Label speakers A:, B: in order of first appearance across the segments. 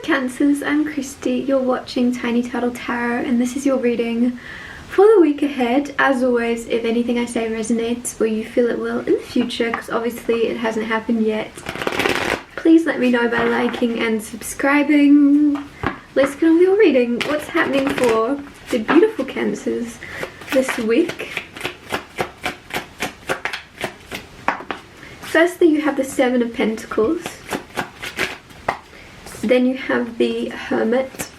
A: Cancers, I'm Christy, you're watching Tiny Turtle Tarot, and this is your reading for the week ahead. As always, if anything I say resonates or you feel it will in the future, because obviously it hasn't happened yet, please let me know by liking and subscribing. Let's get on with your reading. What's happening for the beautiful Cancers this week? Firstly, you have the Seven of Pentacles. Then you have the Hermit.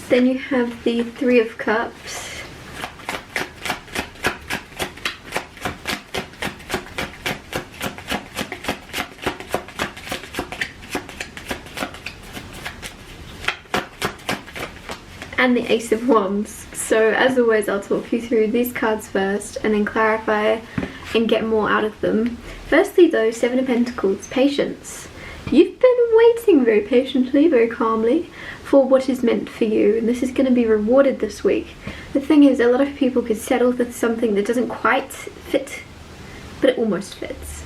A: Then you have the Three of Cups. And the Ace of Wands. So as always, I'll talk you through these cards first and then clarify and get more out of them. Firstly though, Seven of Pentacles, patience. You've been waiting very patiently, very calmly for what is meant for you, and this is going to be rewarded this week. The thing is, a lot of people could settle for something that doesn't quite fit, but it almost fits.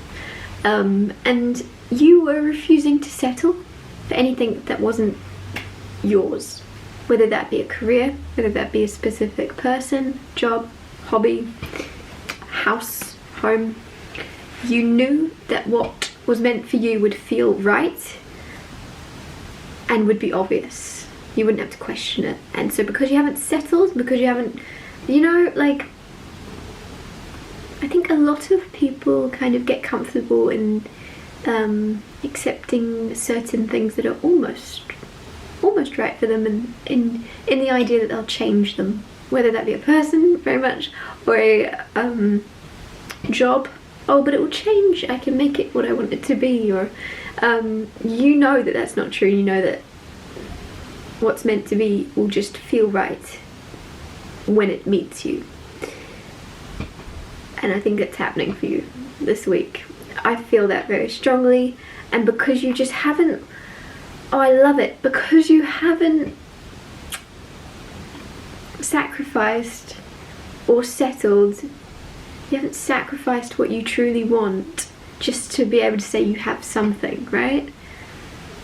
A: And you were refusing to settle for anything that wasn't yours. Whether that be a career, whether that be a specific person, job, hobby, house, home. You knew that what was meant for you would feel right and would be obvious. You wouldn't have to question it. And so because you haven't settled, because you haven't, you know, like, I think a lot of people kind of get comfortable in accepting certain things that are almost right for them, and in the idea that they'll change them, whether that be a person very much or a job. Oh, but it will change, I can make it what I want it to be. Or you know that that's not true. You know that what's meant to be will just feel right when it meets you, and I think it's happening for you this week. I feel that very strongly, and because you just haven't, oh, I love it, because you haven't sacrificed or settled, you haven't sacrificed what you truly want just to be able to say you have something, right?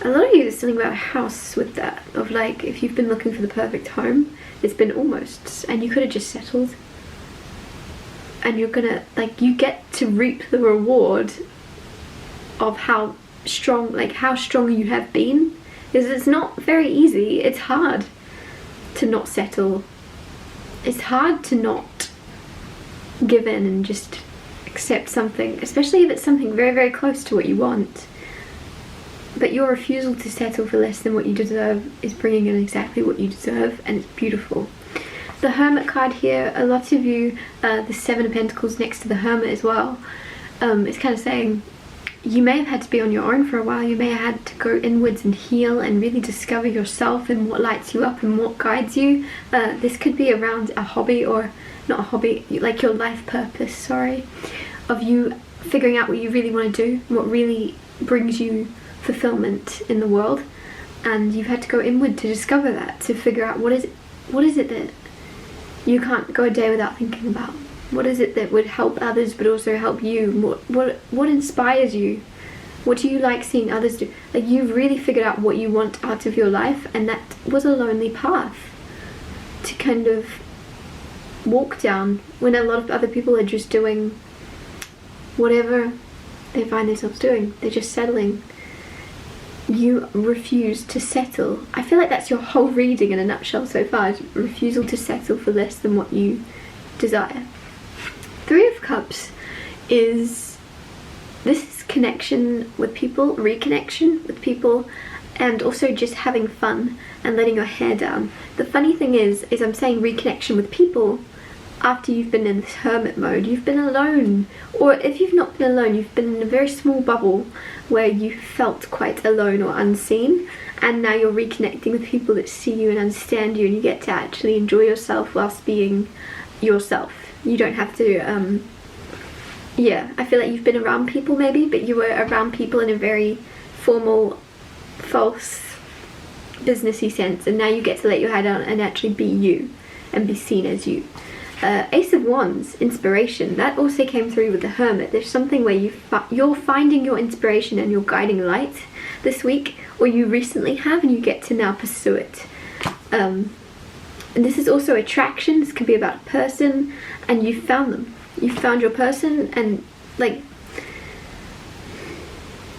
A: A lot of you, there's something about a house with that, of like, if you've been looking for the perfect home, it's been almost, and you could have just settled. And you're gonna, like, you get to reap the reward of how strong, like how strong you have been. Because it's not very easy. It's hard to not settle. It's hard to not give in and just accept something, especially if it's something very, very close to what you want. But your refusal to settle for less than what you deserve is bringing in exactly what you deserve, and it's beautiful. The Hermit card here, a lot of you, the Seven of Pentacles next to the Hermit as well, it's kind of saying, you may have had to be on your own for a while. You may have had to go inwards and heal and really discover yourself and what lights you up and what guides you. This could be around a hobby, or not a hobby, like your life purpose, sorry, of you figuring out what you really want to do, what really brings you fulfillment in the world. And you've had to go inward to discover that, to figure out what is it that you can't go a day without thinking about. What is it that would help others but also help you? What inspires you? What do you like seeing others do? Like, you've really figured out what you want out of your life, and that was a lonely path to kind of walk down when a lot of other people are just doing whatever they find themselves doing. They're just settling. You refuse to settle. I feel like that's your whole reading in a nutshell so far. Refusal to settle for less than what you desire. Three of Cups is, this is connection with people, reconnection with people, and also just having fun and letting your hair down. The funny thing is I'm saying reconnection with people after you've been in this hermit mode. You've been alone, or if you've not been alone, you've been in a very small bubble where you felt quite alone or unseen, and now you're reconnecting with people that see you and understand you, and you get to actually enjoy yourself whilst being yourself. You don't have to, yeah, I feel like you've been around people maybe, but you were around people in a very formal, false, businessy sense, and now you get to let your hair down and actually be you and be seen as you. Ace of Wands, inspiration. That also came through with the Hermit. There's something where you're finding your inspiration and your guiding light this week, or you recently have, and you get to now pursue it. And this is also attraction. This can be about a person, and you found them. You found your person, and like,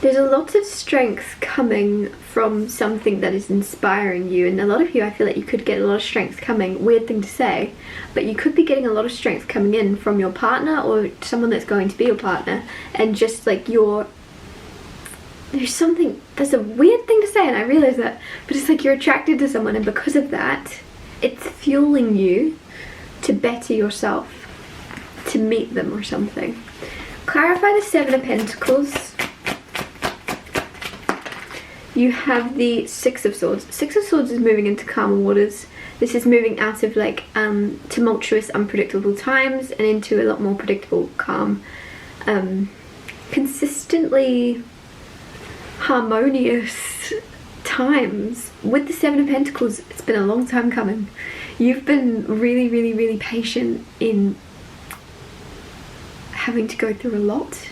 A: there's a lot of strength coming from something that is inspiring you, and a lot of you, I feel like you could get a lot of strength coming, weird thing to say, but you could be getting a lot of strength coming in from your partner or someone that's going to be your partner, and just like there's a weird thing to say, and I realize that, but it's like you're attracted to someone, and because of that, it's fueling you to better yourself, to meet them or something. Clarify the Seven of Pentacles. You have the Six of Swords. Six of Swords is moving into calmer waters. This is moving out of like tumultuous, unpredictable times and into a lot more predictable, calm, consistently harmonious times. With the Seven of Pentacles, it's been a long time coming. You've been really, really, really patient in having to go through a lot.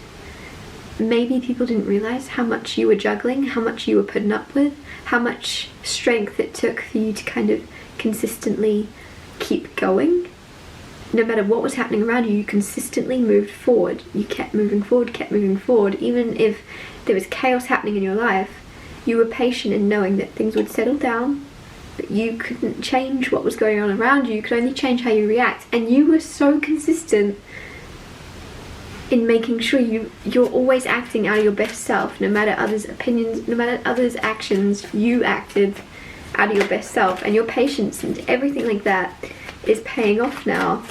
A: Maybe people didn't realize how much you were juggling, how much you were putting up with, how much strength it took for you to kind of consistently keep going. No matter what was happening around you, you consistently moved forward. You kept moving forward, kept moving forward. Even if there was chaos happening in your life, you were patient in knowing that things would settle down, but you couldn't change what was going on around you. You could only change how you react. And you were so consistent in making sure you're always acting out of your best self. No matter others' opinions, no matter others' actions, you acted out of your best self, and your patience and everything like that is paying off now.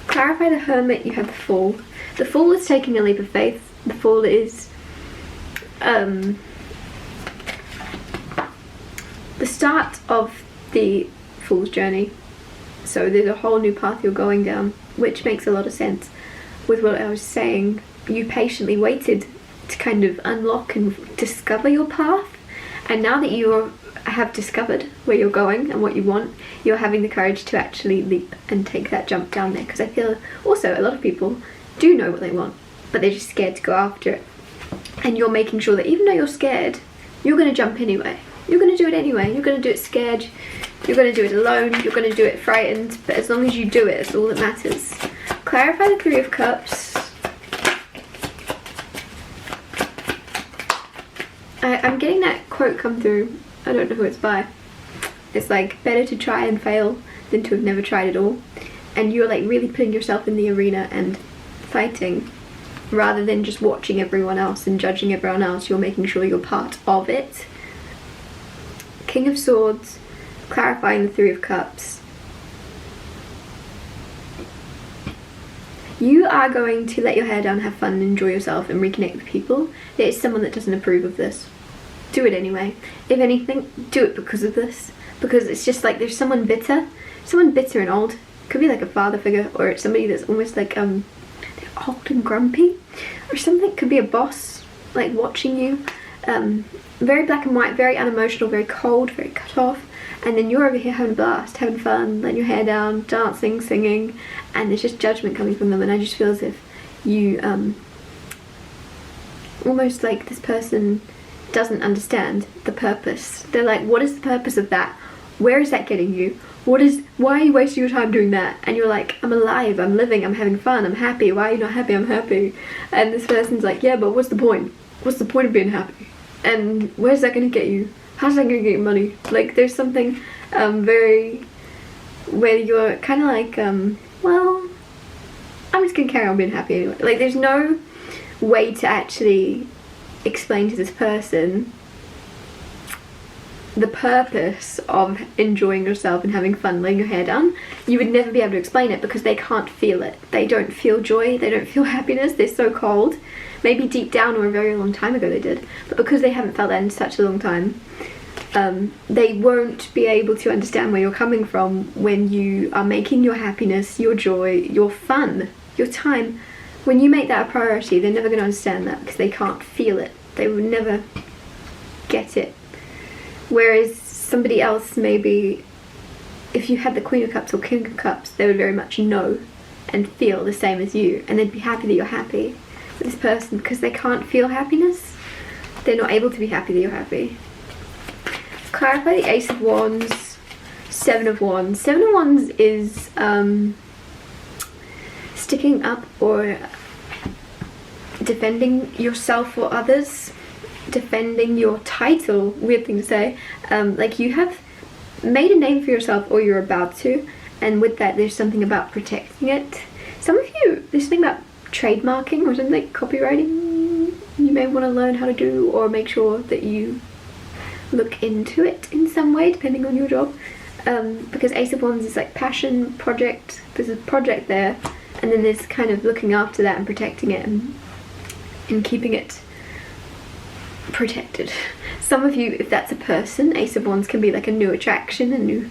A: Clarify the Hermit. You have the Fool. The Fool is taking a leap of faith. The Fool is the start of the Fool's journey. So there's a whole new path you're going down, which makes a lot of sense with what I was saying. You patiently waited to kind of unlock and discover your path, and now that you have discovered where you're going and what you want, you're having the courage to actually leap and take that jump down there. Because I feel also a lot of people do know what they want, but they're just scared to go after it. And you're making sure that even though you're scared, you're going to jump anyway. You're going to do it anyway. You're going to do it scared. You're going to do it alone. You're going to do it frightened. But as long as you do it, it's all that matters. Clarify the Three of Cups. I'm getting that quote come through. I don't know who it's by. It's like, better to try and fail than to have never tried at all. And you're like really putting yourself in the arena and fighting, rather than just watching everyone else and judging everyone else. You're making sure you're part of it. King of Swords. Clarifying the Three of Cups. You are going to let your hair down, have fun, and enjoy yourself and reconnect with people. There is someone that doesn't approve of this. Do it anyway. If anything, do it because of this. Because it's just like there's someone bitter and old. Could be like a father figure, or it's somebody that's almost like they're old and grumpy, or something. Could be a boss like watching you. Very black and white, very unemotional, very cold, very cut off. And then you're over here having a blast, having fun, letting your hair down, dancing, singing, and there's just judgment coming from them. And I just feel as if you almost like this person doesn't understand the purpose. They're like, what is the purpose of that? Where is that getting you? Why are you wasting your time doing that? And you're like, I'm alive, I'm living, I'm having fun, I'm happy. Why are you not happy? I'm happy. And this person's like, yeah, but what's the point? What's the point of being happy? And where's that going to get you? How's that going to get you money? Like, there's something very where you're kind of like, well, I'm just going to carry on being happy anyway. Like, there's no way to actually explain to this person the purpose of enjoying yourself and having fun, laying your hair down. You would never be able to explain it because they can't feel it. They don't feel joy, they don't feel happiness, they're so cold. Maybe deep down or a very long time ago they did, but because they haven't felt that in such a long time, they won't be able to understand where you're coming from when you are making your happiness, your joy, your fun, your time. When you make that a priority, they're never going to understand that because they can't feel it. They will never get it. Whereas somebody else maybe if you had the Queen of Cups or King of Cups, they would very much know and feel the same as you, and they'd be happy that you're happy with this person because they can't feel happiness. They're not able to be happy that you're happy. Clarify the Ace of Wands, Seven of Wands. Seven of Wands is sticking up or defending yourself or others, defending your title. Weird thing to say. Like you have made a name for yourself, or you're about to, and with that there's something about protecting it. Some of you, there's something about trademarking or something like copywriting you may want to learn how to do, or make sure that you look into it in some way depending on your job, because Ace of Wands is like passion, project. There's a project there, and then there's kind of looking after that and protecting it and keeping it protected. Some of you, if that's a person, Ace of Wands can be like a new attraction, a new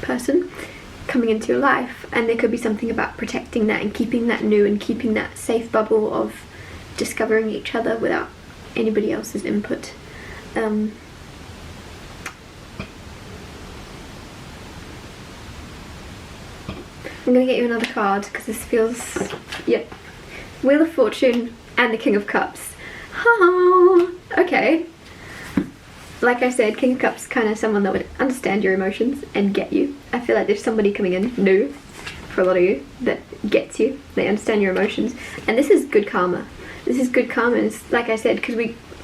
A: person coming into your life, and there could be something about protecting that and keeping that new and keeping that safe bubble of discovering each other without anybody else's input. I'm gonna get you another card because this feels, yeah, Wheel of Fortune and the King of Cups. Oh, okay. Like I said, King of Cups kind of someone that would understand your emotions and get you. I feel like there's somebody coming in new for a lot of you that gets you. They understand your emotions, and this is good karma. This is good karma. It's, like I said, because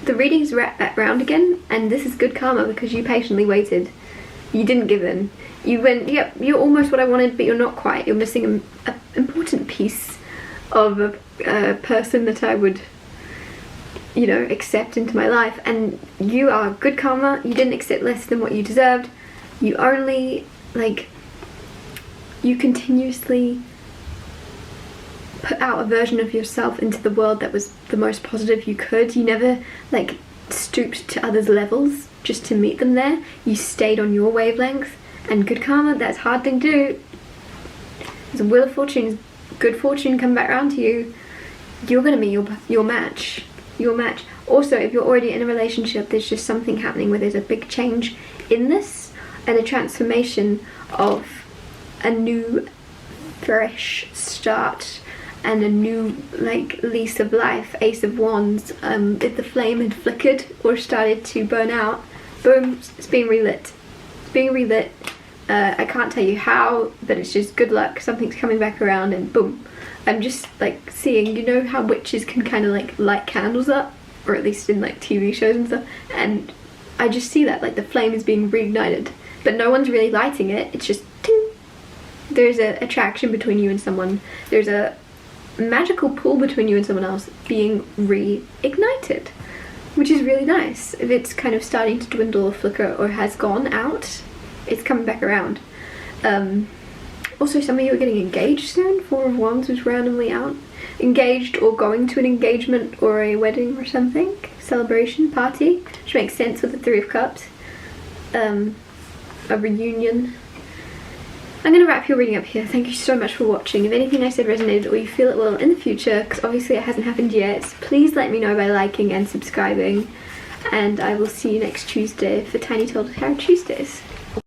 A: the readings wrap back round again, and this is good karma because you patiently waited. You didn't give in. You went, yep, you're almost what I wanted, but you're not quite. You're missing an important piece of a person that I would, you know, accept into my life. And you are good karma. You didn't accept less than what you deserved. You only, like, you continuously put out a version of yourself into the world that was the most positive you could. You never, like, stooped to others' levels just to meet them there. You stayed on your wavelength. And good karma, that's a hard thing to do. The Wheel of Fortune, good fortune come back around to you. You're gonna meet your match. Your match. Also, if you're already in a relationship, there's just something happening where there's a big change in this and a transformation of a new fresh start and a new, like, lease of life. Ace of Wands. If the flame had flickered or started to burn out, boom, it's being relit. It's being relit. I can't tell you how, but it's just good luck. Something's coming back around and boom. I'm just like seeing, you know how witches can kind of like light candles up, or at least in like TV shows and stuff, and I just see that, like, the flame is being reignited, but no one's really lighting it. It's just ting. There's an attraction between you and someone. There's a magical pull between you and someone else being reignited, which is really nice. If it's kind of starting to dwindle or flicker or has gone out, it's coming back around. Also, some of you are getting engaged soon. Four of Wands was randomly out. Engaged or going to an engagement or a wedding or something. Celebration, party, which makes sense with the Three of Cups. A reunion. I'm going to wrap your reading up here. Thank you so much for watching. If anything I said resonated or you feel it will in the future, because obviously it hasn't happened yet, please let me know by liking and subscribing. And I will see you next Tuesday for Tiny Told Tarot Tuesdays.